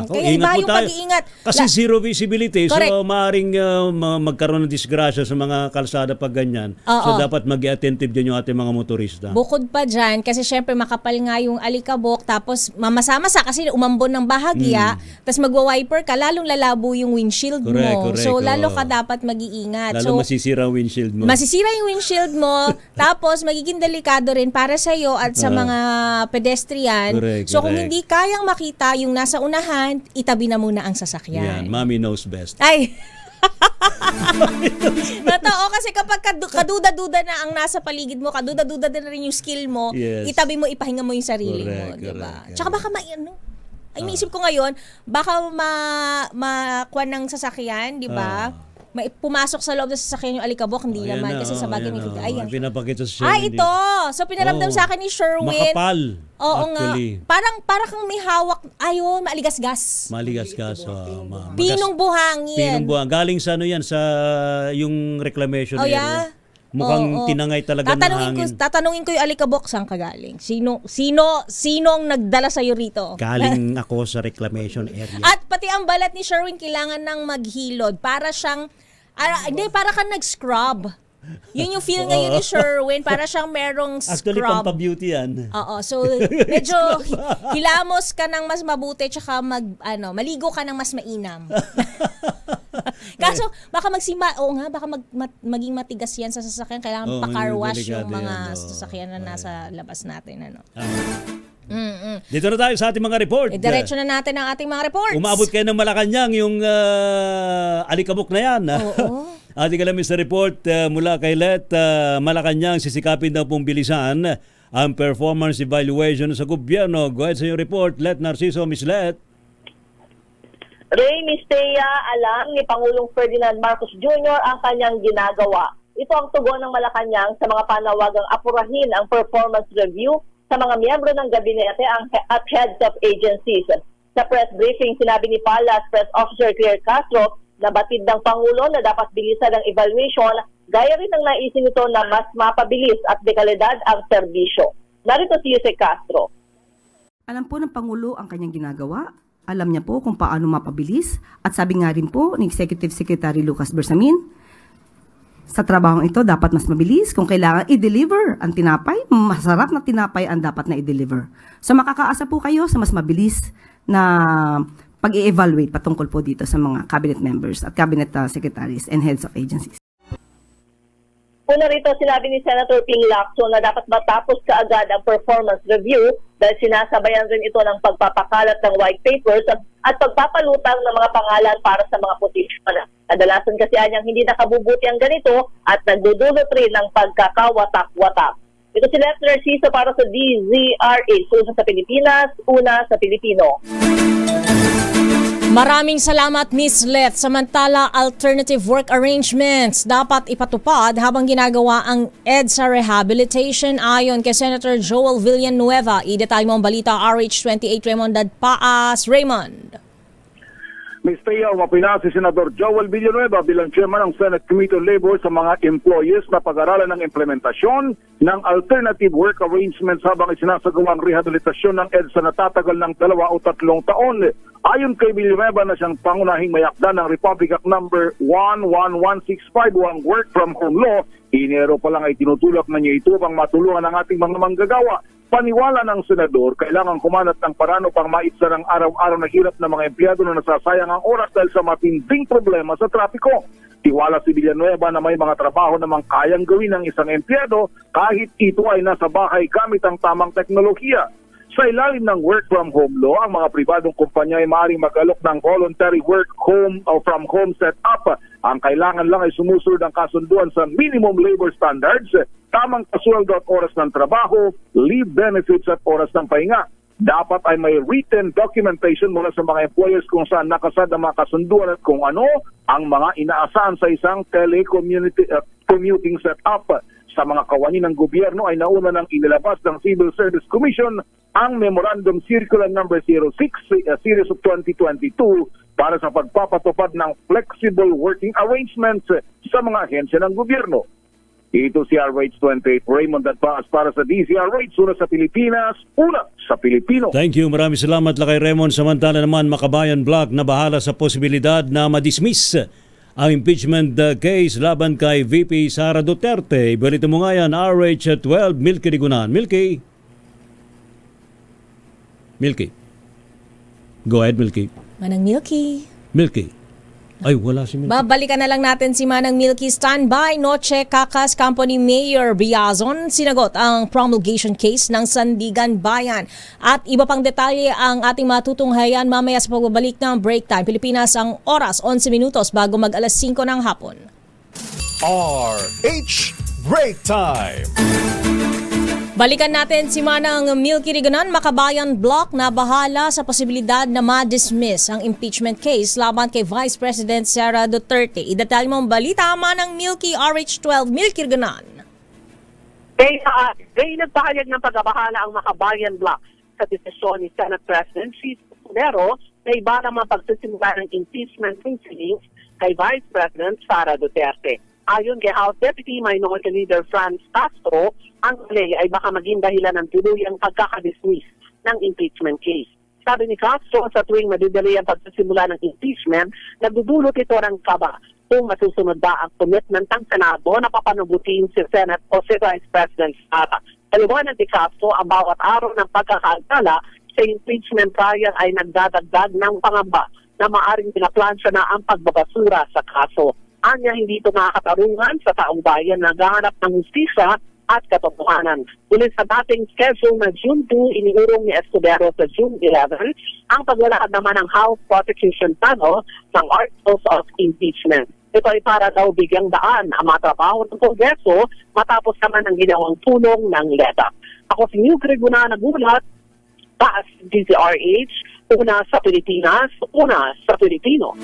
Kaya iba yung pag-iingat. Kasi zero visibility, correct. So maaaring magkaroon ng disgrasya sa mga kalsada pag ganyan. So dapat mag-attentive din yung ating mga motorista. Bukod pa dyan, kasi syempre makapal nga yung alikabok, tapos mamasa-masa kasi umambon ng bahagya, tapos magwa-wiper ka, lalong lalabo yung windshield mo. Correct, so lalo ka dapat mag-iingat. Lalo masisira windshield mo. Masisira yung windshield mo, tapos magiging delikado rin para sa iyo at sa mga pedestrian. So kung hindi kayang makita yung nasa unahan, itabi na muna ang sasakyan. Yan, mommy knows best. Ay. Totoo, kasi kapag kaduda-duda na ang nasa paligid mo, kaduda-duda na rin yung skill mo, itabi mo, ipahinga mo yung sarili mo, diba? Tsaka baka iniisip ko ngayon, baka makuha ng sasakyan, diba? Pumasok sa loob ng sasakyan yung alikabok, hindi naman. Kasi sa bagay may ayan. Pinapakita sa Sherwin. Ito! So, pinaramdam sa akin ni Sherwin. Makapal. Oo actually. Nga. Parang kang may hawak. Ayun, maaligas-gas. Maaligas-gas. Pinong buhangin. Pinong buhangin. Galing sa ano yan, sa yung reclamation area. Mukhang tinangay talaga ng hangin. Tatanungin ko yung alikabok, saan ka galing? Sinong nagdala sa'yo rito? Galing ako sa reclamation area. At pati ang balat ni Sherwin kailangan ng maghilod. Para siyang, para kang nag-scrub. Yun yung feel ngayon ni Sherwin, para siyang merong scrub. Actually, pampabeauty yan. Oo, so medyo hilamos ka ng mas mabuti, tsaka maligo ka ng mas mainam. Kaso, baka maging matigas yan sa sasakyan. Kailangan pa-car wash yung mga sasakyan na nasa labas natin. Dito na tayo sa ating mga report. Diretso na natin ang ating mga reports. Umabot kayo ng Malacanang yung alikabok na yan. Oo. Ating alamin sa report mula kay Let, Malacanang sisikapin daw pong bilisan ang performance evaluation sa gobyerno. Go ahead sa yung report, Let Narciso, Miss Let. Ray Mistea, alam ni Pangulong Ferdinand Marcos Jr. ang kanyang ginagawa. Ito ang tugon ng Malacanang sa mga panawagang apurahin ang performance review sa mga miyembro ng gabinete at heads of agencies. Sa press briefing, sinabi ni Palas Press Officer Claire Castro na batid ng Pangulo na dapat bilisan ang evaluation, gaya rin ang naisin nito na mas mapabilis at dekalidad ang serbisyo. Narito si Jose Castro. Alam po ng Pangulo ang kanyang ginagawa. Alam niya po kung paano mapabilis. At sabi nga rin po ni Executive Secretary Lucas Bersamin, sa trabahong ito dapat mas mabilis. Kung kailangan i-deliver ang tinapay, masarap na tinapay ang dapat na i-deliver. So makakaasa po kayo sa mas mabilis na pag-i-evaluate patungkol po dito sa mga cabinet members at cabinet secretaries and heads of agencies. Una rito, sinabi ni Senator Ping Lacson na dapat matapos kaagad ang performance review dahil sinasabayan rin ito ng pagpapakalat ng white papers at pagpapalutang ng mga pangalan para sa mga posisyon. Kadalasan kasi anyang hindi nakabubuti ang ganito at nagdudulot rin ng pagkakawatak-watak. Ito si Left Narciso para sa DZRH, una sa Pilipinas, una sa Pilipino. Maraming salamat, Ms. Leth. Samantala, alternative work arrangements dapat ipatupad habang ginagawa ang EDSA rehabilitation ayon kay Senator Joel Villanueva. Idetalye mo ang balita, RH28 Raymond Dadpaas. Raymond. Ms. Tia, umapina si Senador Joel Villanueva bilang chairman ng Senate Committee on Labor sa mga employees na pag-aralan ng implementasyon ng alternative work arrangements habang isinasagawa ang rehabilitasyon ng EDSA na tatagal ng 2 o 3 taon. Ayon kay Villanueva na siyang pangunahing mayakda ng Republic Act No. 111651 Work from Home Law, Enero pa lang ay tinutulak na niya ito upang matulungan ang ating mga manggagawa. Paniwala ng senador, kailangan kumanat ng paraan upang maitsa ng araw-araw na hirap ng mga empleyado na nasasayang ang oras dahil sa matinding problema sa trapiko. Tiwala si Villanueva na may mga trabaho namang kayang gawin ng isang empleyado kahit ito ay nasa bahay gamit ang tamang teknolohiya. Sa ilalim ng work from home law, ang mga pribadong kumpanya ay maaaring mag-alok ng voluntary work home o from home setup. Ang kailangan lang ay sumusunod ang kasunduan sa minimum labor standards, tamang kasweldo at oras ng trabaho, leave benefits at oras ng pahinga. Dapat ay may written documentation mula sa mga employers kung saan nakasad ang mga kasunduan at kung ano ang mga inaasahan sa isang telecommuting setup. Sa mga kawani ng gobyerno ay nauna nang inilabas ng Civil Service Commission ang Memorandum Circular No. 06 Series of 2022 para sa pagpapatupad ng flexible working arrangements sa mga ahensya ng gobyerno. Ito si RH28 Raymond Dadpaas para sa DZRH, una sa Pilipinas, una sa Pilipino. Thank you. Maraming salamat lakay Raymond. Samantala naman, Makabayan Block na bahala sa posibilidad na madismiss ang impeachment case laban kay VP Sara Duterte. Ibalita mo nga yan, RH12, Milky Rigunan. Milky. Go ahead, Milky. Manang Milky. Milky. Ay, wala si Milky. Babalikan na lang natin si Manang Milky. Standby, Noche Cacas Company Mayor Biazon sinagot ang promulgation case ng Sandigan Bayan. At iba pang detalye ang ating matutunghayan mamaya sa pagbabalik ng break time. Pilipinas ang oras, 11 minutos bago mag alas 5 ng hapon. RH Break Time! Balikan natin si Manang Milky Rigunan, Makabayan Block na bahala sa posibilidad na ma-dismiss ang impeachment case laban kay Vice President Sara Duterte. Idetalye mo ang balita, Manang Milky, RH12, Milky Rigunan. Kaya nagpahayag ng pagbabahala ang Makabayan Block sa desisyon ni Senate President Chis Escudero na iba naman pagsisimula ng impeachment proceedings kay Vice President Sara Duterte. Ayon kay House Deputy Minority Leader Franz Castro, ang delay ay baka maging dahilan ng tuluyang pagkakadismiss ng impeachment case. Sabi ni Castro, sa tuwing madidelay ang pagsisimula ng impeachment, nagdudulot ito ng kaba kung masusunod ba ang commitment ng Senado na papanubutin si Senate o si Vice President Sara. Paliwanag ni Castro, ang bawat araw ng pagkakaantala sa impeachment trial ay nagdadagdag ng pangamba na maaring pinaplansya na ang pagbabasura sa kaso. Anya, hindi ito nakakatarungan sa taong bayan na naghahanap ng hustisya at katotohanan. Ulit sa dating schedule na June 2, iniurong ni Escudero sa June 11 ang paglalakad naman ng House Prosecution Panel ng Articles of Impeachment. Ito ay para daw bigyang daan ang mga trabaho ng Kongreso matapos naman ang ginawang tulong ng LEDA. Ako si Milky Rigunan, nagulat para sa DZRH, una sa Pilipinas, una sa Pilipino.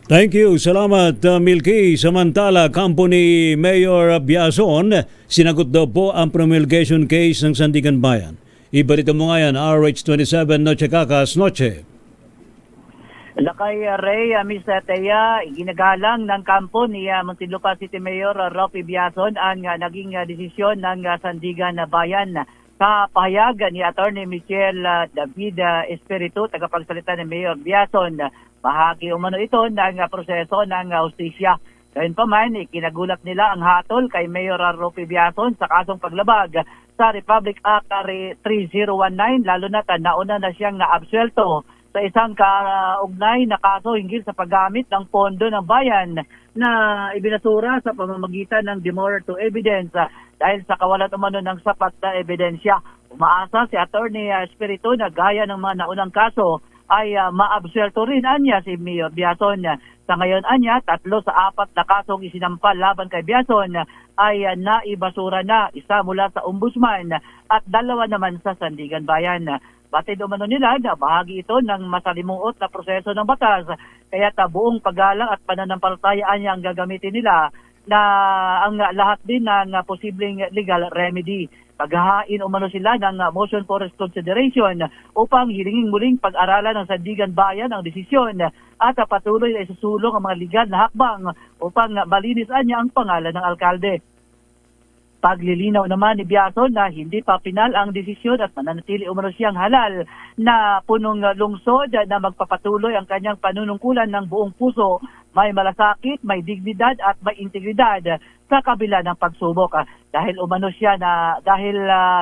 Thank you. Salamat, Milky. Samantala, kampo ni Mayor Biazon, sinagot daw po ang promulgation case ng Sandigan Bayan. Ibalita mo nga yan, RH27, Noche Cacas, Noche. Lakay Ray, Mr. Teya, ginagalang ng kampo ni Muntinlupa City Mayor Roque Biazon ang naging desisyon ng Sandigan Bayan. Sa pahayag ni Attorney Michelle David Espiritu, tagapagsalita ni Mayor Biazon, bahagi umano ito ng proseso ng hustisya. Gayun pa man, ikinagulat nila ang hatol kay Mayor Roque Biazon sa kasong paglabag sa Republic Act 3019, lalo na nauna na siyang naabsuelto sa isang kaugnay na kaso hinggil sa paggamit ng pondo ng bayan na ibinasura sa pamamagitan ng demurrer to evidence dahil sa kawalan umano ng sapat na ebidensya. Umaasa si Attorney Espiritu na gaya ng mga naunang kaso ay maabsuelto rin anya si Mayor Biazon. Sa ngayon anya, 3 sa 4 na kasong isinampal laban kay Biazon ay naibasura na, isa mula sa Ombudsman at 2 naman sa Sandigan Bayan. Batid umano nila na bahagi ito ng masalimuot na proseso ng batas, kaya buong paggalang at pananampalatayaan niya ang gagamitin nila na ang lahat din ng posibleng legal remedy. Paghahain umano sila ng motion for reconsideration upang hilingin muling pag-aralan ng Sandigan Bayan ang desisyon at patuloy na isusulong ang mga legal na hakbang upang malinis niya ang pangalan ng alkalde. Paglilinaw naman ni Biazon na hindi pa pinal ang desisyon at mananatili umano siyang halal na punong lungsod na magpapatuloy ang kanyang panunungkulan ng buong puso, may malasakit, may dignidad at may integridad sa kabila ng pagsubok. Dahil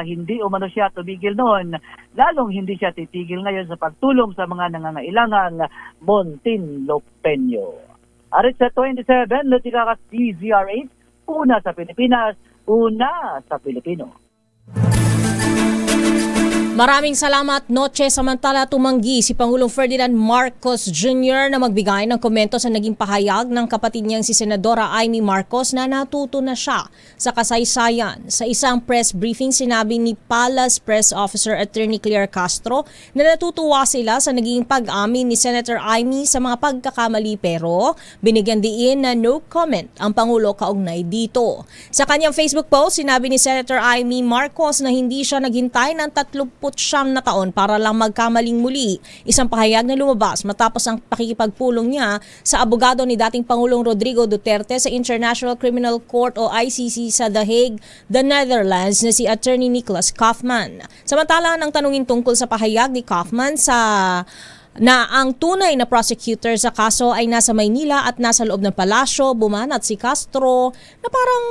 hindi umano siya tumigil noon, lalong hindi siya titigil ngayon sa pagtulong sa mga nangangailangang Muntinlupeño. Arit sa 27, Lutikakas DZRH, una sa Pilipinas, una sa Pilipino. Maraming salamat, Noche. Samantala, tumanggi si Pangulong Ferdinand Marcos Jr. na magbigay ng komento sa naging pahayag ng kapatid niyang si Senadora Amy Marcos na natuto na siya sa kasaysayan. Sa isang press briefing, sinabi ni Palace Press Officer Attorney Claire Castro na natutuwa sila sa naging pag-amin ni Senator Amy sa mga pagkakamali, pero binigyan diin na no comment ang Pangulo kaugnay dito. Sa kanyang Facebook post, sinabi ni Senator Amy Marcos na hindi siya naghintay ng 39 na taon para lang magkamaling muli. Isang pahayag na lumabas matapos ang pakikipagpulong niya sa abogado ni dating Pangulong Rodrigo Duterte sa International Criminal Court o ICC sa The Hague, the Netherlands, na si Attorney Nicholas Kaufman. Samantala, nang tanungin tungkol sa pahayag ni Kaufman na ang tunay na prosecutor sa kaso ay nasa Maynila at nasa loob ng palasyo, bumanat si Castro na parang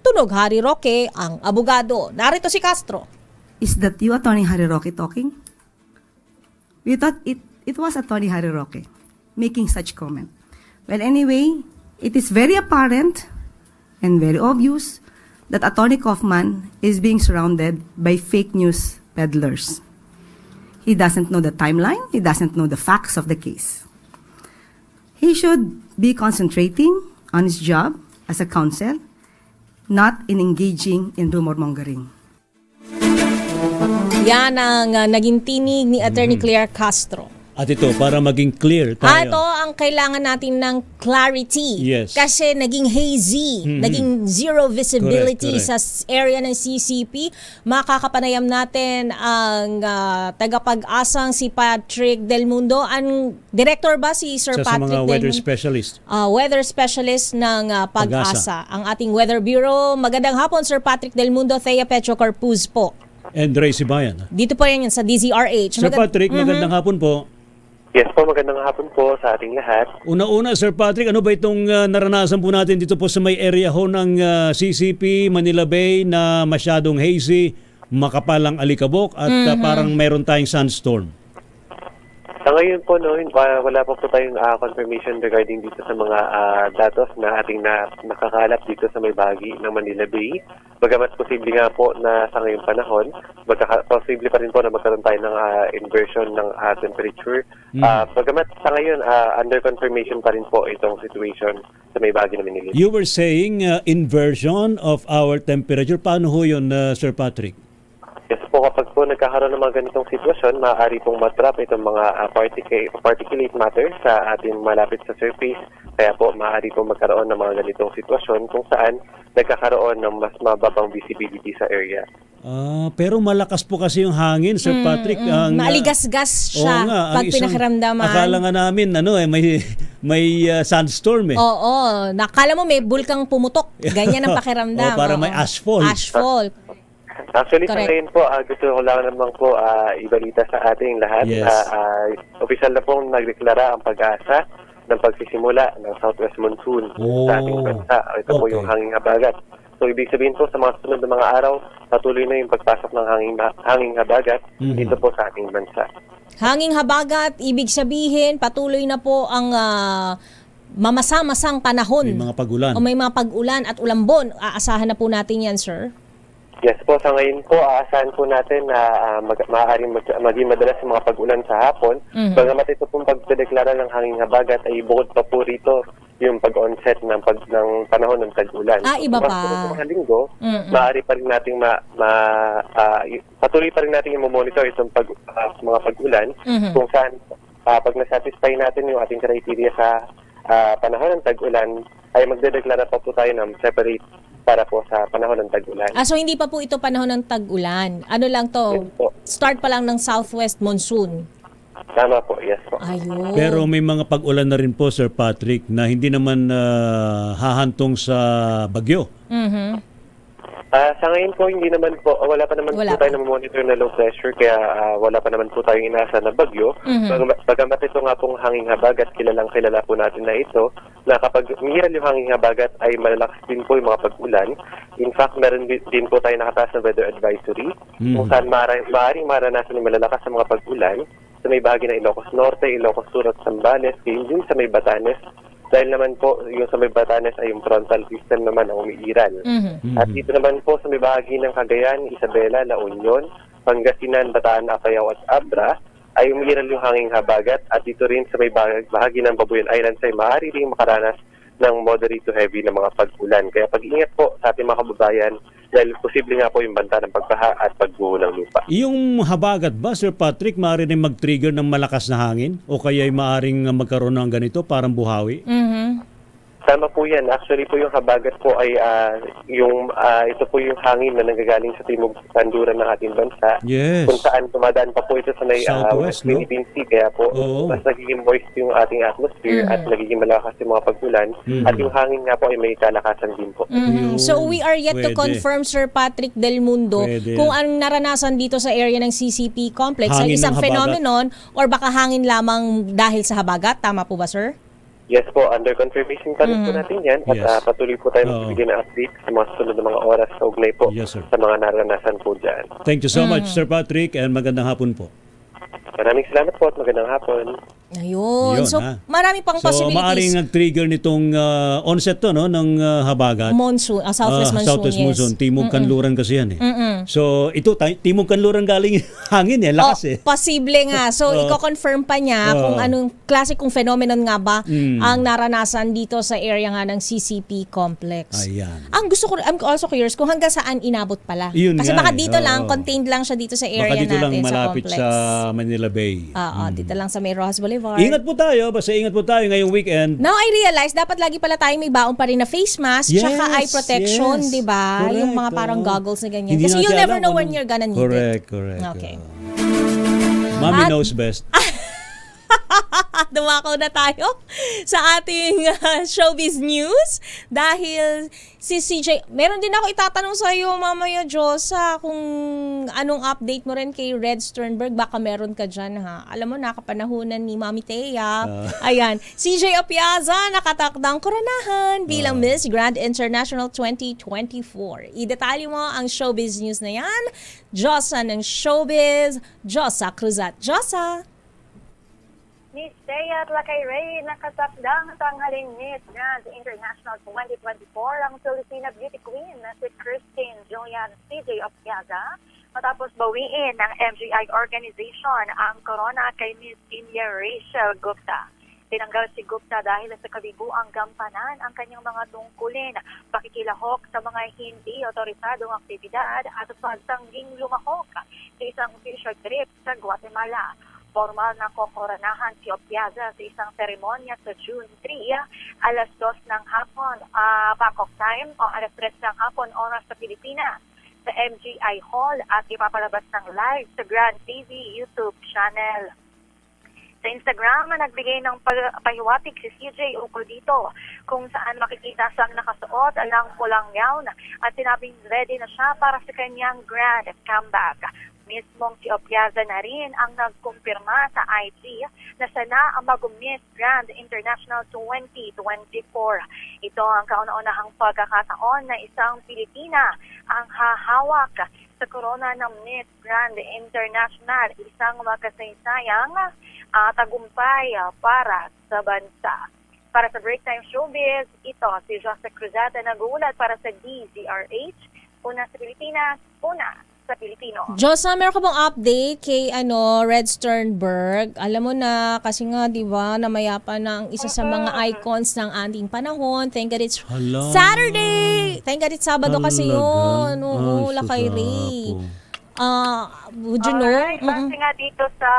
tunog Harry Roque ang abogado. Narito si Castro. Is that you, Attorney Harry Roque, talking? We thought it was Attorney Harry Roque making such comment. Well, anyway, it is very apparent and very obvious that Attorney Kaufman is being surrounded by fake news peddlers. He doesn't know the timeline. He doesn't know the facts of the case. He should be concentrating on his job as a counsel, not in engaging in rumor mongering. Yan ang naging tinig ni Attorney Claire Castro. At ito, para maging clear tayo. Ito ang kailangan natin ng clarity. Yes. Kasi naging hazy, naging zero visibility correct. sa area ng CCP. Makakapanayam natin ang tagapag-asang si Patrick Del Mundo. Ang director ba si Sir Patrick Del Mundo? Sa mga weather specialist. Weather specialist ng Pag-asa. Ang ating Weather Bureau. Magandang hapon, Sir Patrick Del Mundo. Thea Petro Carpuz po. And Ray Sibayan. Dito po yan sa DZRH. Sir Patrick, magandang hapon po. Yes po, magandang hapon po sa ating lahat. Una-una, Sir Patrick, ano ba itong naranasan po natin dito po sa may area ho ng CCP, Manila Bay na masyadong hazy, makapalang alikabok at parang mayroon tayong sandstorm? Sa ngayon po, wala pa po tayong confirmation regarding dito sa mga datos na ating nakakalap dito sa may bahagi ng Manila Bay. Bagamat posible nga po na sa ngayong panahon, posible pa rin po na magkaroon tayo ng inversion ng temperature. Bagamat sa ngayon, under confirmation pa rin po itong situation sa may bahagi ng Manila Bay. You were saying inversion of our temperature. Paano ho yun, Sir Patrick? Yes po, kapag po nagkakaroon ng mga ganitong sitwasyon, maaari pong matrap itong mga particulate matter sa ating malapit sa surface. Kaya po, maaari pong magkaroon ng mga ganitong sitwasyon kung saan nagkakaroon ng mas mababang visibility sa area. Pero malakas po kasi yung hangin, Sir Patrick. Maaligas-gas siya pag pinakiramdaman. Akala nga namin, may sandstorm eh. Oo, nakala mo may bulkang pumutok. Ganyan ang pakiramdam. Para may asphalt. Actually, sa ngayon po, gusto ko lang naman po ibalita sa ating lahat. Yes. Opisyal na pong nagdeklara ang Pag-asa ng pagsisimula ng Southwest Monsoon sa ating bansa. Ito po yung hanging habagat. So, ibig sabihin po sa mga sunod na mga araw, patuloy na yung pagpasok ng hanging habagat dito po sa ating bansa. Hanging habagat, ibig sabihin, patuloy na po ang mamasa-masang panahon. May mga pag-ulan. O may mga pag-ulan at ulambon. Aasahan na po natin yan, sir. Yes po, sa ngayon po, aasahan po natin na maaaring maging madalas sa mga pag-ulan sa hapon. Bagamat ito pong pagdedeklara ng hanging habagat ay bukod pa po rito yung pag-onset ng panahon ng tag-ulan. Iba pa. Sa mga linggo, maaari pa rin nating patuloy pa rin nating i-monitor itong mga pag-ulan kung saan pag nasatisfy natin yung ating criteria sa panahon ng tag-ulan, ay magdedeklara pa po tayo ng separate para po sa panahon ng tag-ulan. So hindi pa po ito panahon ng tag-ulan. Ano lang to? Yes, start pa lang ng southwest monsoon. Tama po, yes po. Ayun. Pero may mga pag-ulan na rin po, Sir Patrick, na hindi naman hahantong sa bagyo. Sa ngayon po, hindi naman po, wala pa naman po tayo na monitor na low pressure, kaya wala pa naman po tayong inaasahan na bagyo. Bagamat ito nga pong hanging habagat, kilalang kilala po natin na ito, na kapag umiral yung hanging habagat ay malalakas din po yung mga pag-ulan. In fact, meron din po tayo nakataas na weather advisory, kung saan maaaring maranasan yung malalakas sa mga pag-ulan sa may bahagi ng Ilocos Norte, Ilocos Sur at Zambales, din sa may Batanes. Dahil naman po, yung sa may Batanes ay yung frontal system naman ang umiiral. At dito naman po sa may bahagi ng Cagayan, Isabela, La Union, Pangasinan, Bataan, Apayao at Abra, ay umiiral yung hanging habagat. At dito rin sa may bahagi ng Babuyan Islands ay maaari rin makaranas ng moderate to heavy na mga pag-ulan. Kaya pag-ingat po sa ating mga kababayan dahil posible nga po yung banta ng pagbaha at pagbuho ng lupa. Yung habagat ba, Sir Patrick, maaari rin mag-trigger ng malakas na hangin? O kaya ay maaaring magkaroon ng ganito, parang buhawi? Tama po yan. Actually po yung habagat po ay ito po yung hangin na nanggagaling sa timog kanluran ng ating bansa. Yes. Kung saan tumadaan pa po ito sa West Philippine Sea. Kaya po mas nagiging moist yung ating atmosphere at nagiging malakas yung mga pag-ulan. At yung hangin nga po ay may kalakasan din po. So we are yet to confirm, Sir Patrick Del Mundo, kung anong naranasan dito sa area ng CCP complex ay isang phenomenon or baka hangin lamang dahil sa habagat. Tama po ba, sir? Yes po, under confirmation pa rin po natin yan at patuloy po tayo magbibigay ng update sa mga sunod na mga oras sa ugnay po sa mga naranasan po dyan. Thank you so much, Sir Patrick, and magandang hapon po. Maraming salamat po at magandang hapon. Ayun. So, marami pang possibilities. So, maaaring nag-trigger nitong onset to, no, ng habagat. Monsoon, southwest monsoon, southwest monsoon. Timog kanluran kasi yan So, ito, timog kanluran galing hangin lakas Posible nga. So, i-confirm pa niya kung anong klasikong phenomenon nga ba ang naranasan dito sa area nga ng CCP complex. Ayan. I'm also curious kung hanggang saan inabot pala. Yun kasi baka dito lang, contained lang siya dito sa area natin natin sa complex. Sa Manila Bay. Dito lang sa may Rojas Boulevard. Ingat po tayo, basta ingat po tayo ngayong weekend. Now I realize, dapat lagi pala tayo may baon pa rin na face mask tsaka eye protection, di ba? Yung mga parang goggles na ganyan. Kasi you'll never know when you're gonna need it. Correct. Okay. Mommy knows best. Dumakaw na tayo sa ating showbiz news dahil si CJ, meron din ako itatanong sa iyo mamaya, Josa, kung anong update mo rin kay Red Sternberg, baka meron ka dyan ha. Alam mo, nakapanahunan ni Mami Thea. Ayan, CJ Opiaza nakatakdang koronahan bilang Miss Grand International 2024. Idetalye mo ang showbiz news na yan. Josa ng showbiz, Josa Cruzat. Josa! Miss Thea at Lakay Ray, nakatakdang tanghaling Miss Grand International 2024 ang Filipina Beauty Queen na si Christine Julian CJ Opiaza matapos bawiin ng MGI organization ang corona kay Miss India Rachel Gupta. Tinanggal si Gupta dahil sa kabiguang gampanan ang kanyang mga tungkulin, pakikilahok sa mga hindi otorisadong aktibidad at pagtangging lumahok sa isang official trip sa Guatemala. Formal na kokoronahan si Opiaza sa isang seremonya sa June 3, alas 2 ng hapon, Bangkok time, o alas 3 ng hapon, oras sa Pilipinas, sa MGI Hall at ipapalabas ng live sa Grand TV YouTube channel. Sa Instagram, nagbigay ng pahiwatig si CJ ukol dito kung saan makikita siyang nakasuot ng pulang gown at sinabing ready na siya para sa kanyang grand comeback. Mismong si Opiaza na rin ang nagkumpirma sa IG na siya na ang mag-Miss Grand International 2024. Ito ang kauna-unahang pagkakataon na isang Pilipina ang hahawak sa korona ng Miss Grand International. Isang makasaysayang tagumpay para sa bansa. Para sa Break Time Showbiz, ito si Jose Cruzata nag-uulat para sa DZRH. Una sa Pilipinas, una sa Pilipino. Josa, meron ka bang update kay Red Sternberg? Alam mo na, kasi nga, di ba, namayapa na ang isa sa mga icons ng ating panahon. Thank God it's Saturday! Thank God it's Sabado kasi yun. Oo, Lakay Ray. Would you know? Base nga dito sa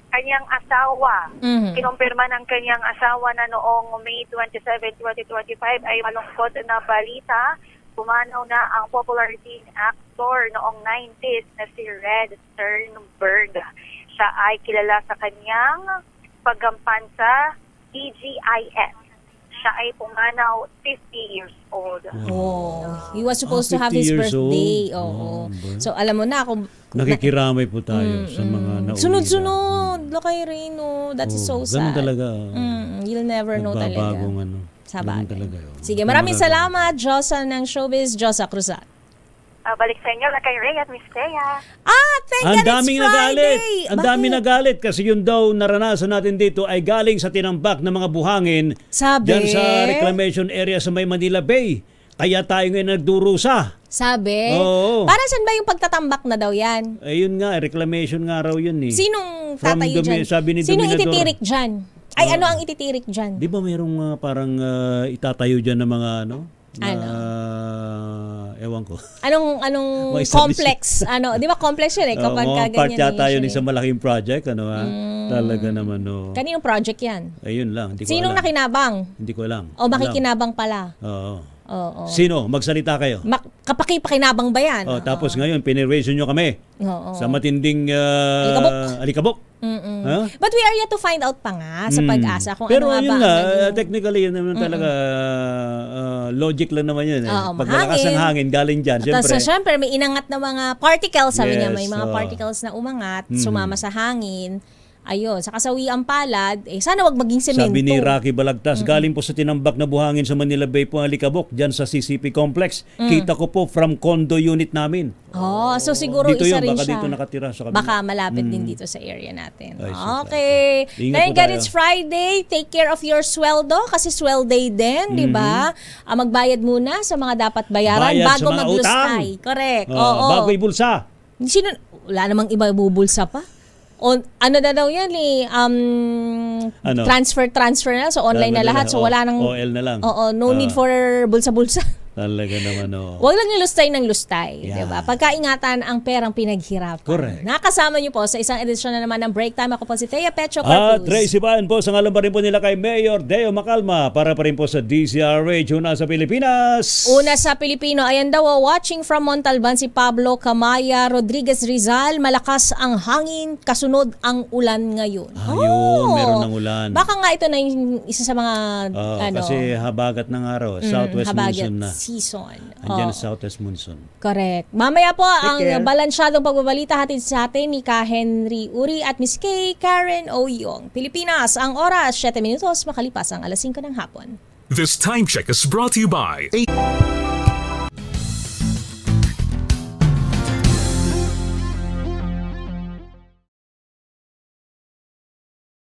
kanyang asawa. Kinumpirma ng kanyang asawa na noong May 27, 2025 ay malungkot na balita. Pumanaw na ang popularity actor noong 90s na si Red Sternberg. Siya ay kilala sa kanyang paggampan sa TGIS. Siya ay pumanaw 50 years old. Oh, he was supposed to have his birthday. So alam mo na kung nakikiramay po tayo sa mga nauna. Sunod-sunod, Lakay Reno. That is so sad. Ganun talaga. You'll never know talaga. Nagbabagong Talaga. Sige, maraming salamat, Josa ng Showbiz, Josa Cruzat. Balik sa inyo, Lakay Ray at Miss Thea. Thank God it's Friday! Ang dami nagalit kasi yun daw naranasan natin dito ay galing sa tinambak ng mga buhangin dyan sa reclamation area sa May Manila Bay. Kaya tayo ngayon nagdurusa. Sabi? Oo. Para saan ba yung pagtatambak na daw yan? Ayun nga, reclamation nga raw yun eh. Sinong tatayo dyan? Sinong ititirik dyan? Ay, ano ang ititirik dyan? Di ba mayroong parang itatayo dyan ng mga ewan ko. Anong complex? Di ba complex yun eh? Kapag kaganyan part yata yun sa malaking project. Talaga naman. Kaninong project yan? Ayun lang. Sinong nakinabang? Hindi ko alam. O makikinabang pala? Oo. Sino? Magsalita kayo. Kapakipakinabang ba yan? Tapos ngayon, piniraison nyo kami sa matinding alikabok. But we are yet to find out pa nga sa Pag-asa kung pero ano yun nga ba. Technically, yun naman talaga logic lang naman yun. Pag malakas ng hangin, galing dyan. Siyempre, may inangat na mga particles. Sabi niya, may mga particles na umangat, sumama sa hangin. Ayun, sa kasawiang palad, sana wag maging semento. Sabi ni Rocky Balagtas, galing po sa tinambak na buhangin sa Manila Bay po ang alikabok, dyan sa CCP Complex. Kita ko po from condo unit namin. So siguro dito isa yun, rin baka siya. Dito nakatira sa kabila. Baka malapit din dito sa area natin. Okay. Thank God it's Friday. Take care of your sweldo kasi swell day din, di ba? Magbayad muna sa mga dapat bayaran bago maglustay. Correct. Bago ibulsa. Wala namang iba bubulsa pa. Ano na daw yan eh, transfer na, so online na lahat, so wala nang OL na lang. No need for bulsa-bulsa. Talaga naman, Huwag lang yung lustay ng lustay, diba? Pagkaingatan ang perang pinaghirapan. Correct. Nakasama niyo po sa isang edisyon na naman ng Break Time. Ako po si Thea Petro Corpus. At Tracy Van po, sa ngalan pa rin po nila kay Mayor Deo Macalma, para pa rin po sa DZRH, una sa Pilipinas. Una sa Pilipino, ayan daw, watching from Montalban si Pablo Camaya Rodriguez Rizal, malakas ang hangin, kasunod ang ulan ngayon. Meron ng ulan. Baka nga ito na yung isa sa mga kasi habagat ng araw, southwest monsoon na. Season. Andiyan sa southwest monsoon. Correct. Mamaya po ang balansyadong pagbabalita hatid sa atin ni Ka Henry Uri at Miss Kay Karen Oyong. Pilipinas, ang oras 7 minutos makalipas ang 5:00 ng hapon. This time check is brought to you by